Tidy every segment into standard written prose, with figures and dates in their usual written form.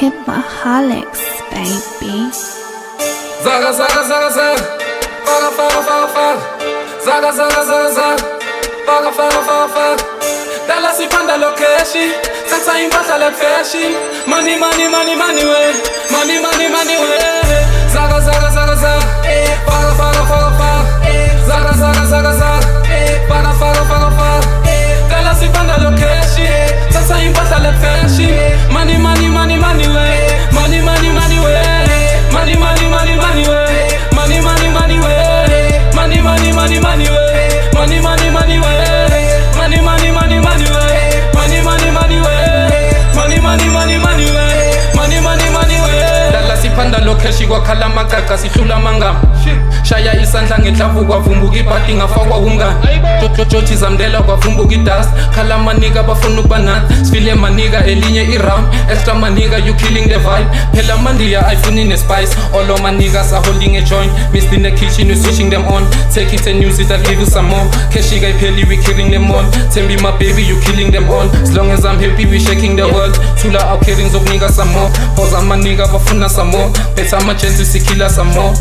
Hipaholics, baby. Zaga, zaga, zaga, zaga. Faga, faga, faga, faga. Zaga, zaga, zaga, zaga. Faga, faga, faga, faga. Dala sipanda lokeshi. Sasa impata le fashion. Money, money, money, money, way. Money, money, money, way. Zaga, zaga, zaga, zaga. Faga, faga, faga, faga. Zaga, zaga, zaga, zaga. Faga, faga, faga, faga. Dala sipanda lokeshi. Sasa impata le fashion. Money, money, money, money, way. Money, money, money, way. Money, money, money, money, way. Money, money, money, way. Money, money, money, money, way. Money, money, money, way. Money, money, money, money, way. Money, money, money, way. Money, money, money, money, way. Money, money, money, way. Dala sipanda lokeshi kwa khala makaka sihlula mangama. Shaya isandla ngendlavu kwavumbuka ibhadi ngafakwa umngane. Jothi zamdela kwavumbuka idust. Khala manika bafuna ukubanati. Sifile manika elinye iround. Extra manika you killing the vibe. Phela mandiya ayifuni nespice. All of my niggas are holding a joint. Missed in the kitchen you switching them on. Take it and use it, I'll give you some more. Keshi guy peli we killing them all. Tell me my baby you killing them all. As long as I'm happy we shaking the world. Tula out killing of niggas some more. Cause I'm a nigga bafuna some more. Better my chances to kill us some more.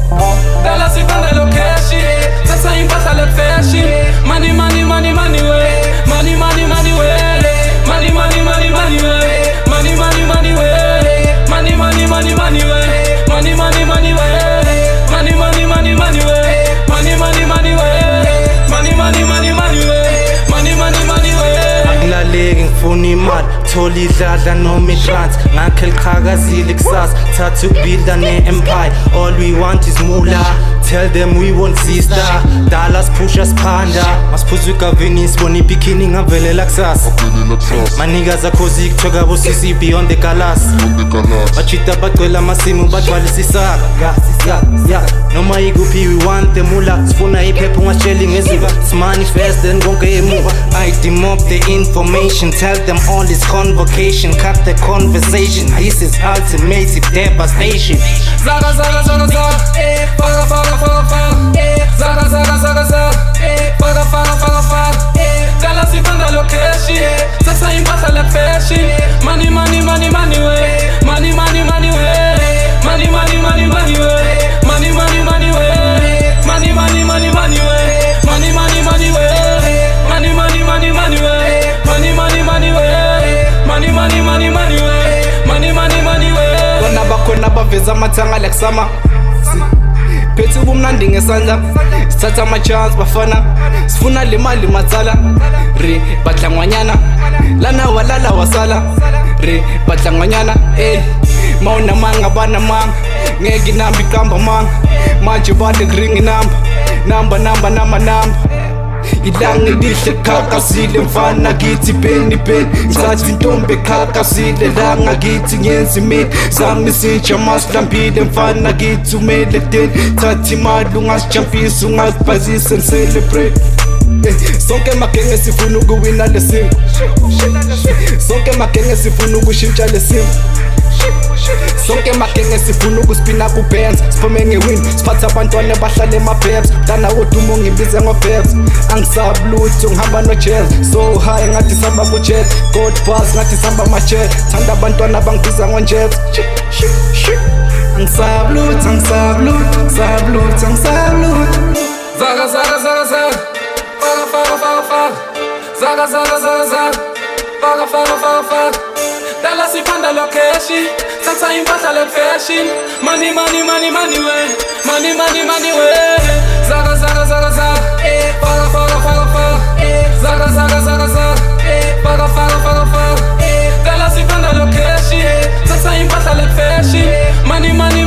Dala sipanda lokeshi. Sasa impata le fashion. Money, money, money, money, way. Money, money, money, way. Money, money, money, money, way. Money, money, money, way. Money, money, money, money, way. Money, money, money, way. Money, money, money, money, way. Money, money, money, way. Money, money, money, money, way. Money, money, money, way. Akulaleki ngifuna imali thola idladla noma itrans ngakhe liqhakazile kusasa thatha ukubuilda ne-empire all we want is moolah. Tell them we won't sister. Dallas push us panda. Masiphuza igavini sibona ibikini ngavelela kusasa. My niggas are cozy kutoka bosisi beyond the galas. Bachita bagcwela amasimu bagcwalisa isaka. Noma ikuphi we want the mula. Sifuna iphepha ungasitsheli ngezuba. It's manifest and konke emuva. I demob the information. Tell them all is convocation. Cut the conversation. This is ultimate devastation. Zaga, zaga, zaga, zaga. Faga, faga, faga, faga. Zaga, zaga, zaga, zaga. Faga, faga, faga, faga. Dala sipanda lokeshi. Sasa impata le fashion. Money, money, money, money, way. Money, money, money, way. Money, money, money, money, way. Money, money, money, way. Money, money, money, money, way. Money, money, money, way. Money, money, money, money, way. Money, money, money, way. Money, money, money, money, way. Money, money, money, way. Kona bakhona baveza amathanga like summer. Phethe ubumnandi ngesandla sithatha ama-chance bafana sifuna le mali matsala re badlangwanyana lana walala wasala re badlangwanyana mawunamanga banamanga ngeke inamba iqamba manga manje bade kuringa inamba ilanga lihle khakazile mfana kithi beni ngithatha intombi ekhakazile langa kithi ngenza imini sami sitsha masihlambile mfana kithi umele deni thatha imali ungasijampisa ungasibhazise celebrate sonke magenge sifuna ukuwina lesimo sonke magenge sifuna ukushintsha lesimo sonke magenge sifuna ukuspina kubenza siphume ngewin siphatha abantwana bahlale emabhebs dana koduma ngibize ngobhebs angisabulutho ngihamba no-jazz so high ngathi sihamba ku-jet god bus ngathi sihamba ama-jet thanda abantwana bangibiza ngo-jazz angisabulutho Zaga, zaga, zaga, zaga. Faga, faga, faga, faga. Zaga, zaga, zaga, zaga. Faga, faga, faga, faga. Dala sipanda lokeshi. Sasa impata le fashion. Money, money, money, money, way. Money, money, money, way. Zaga, zaga, zaga, zaga. Faga, faga, faga, faga. Zaga, zaga, zaga, zaga. Faga, faga, faga, faga. Dala sipanda lokeshi. Sasa impata le fashion. Money, money,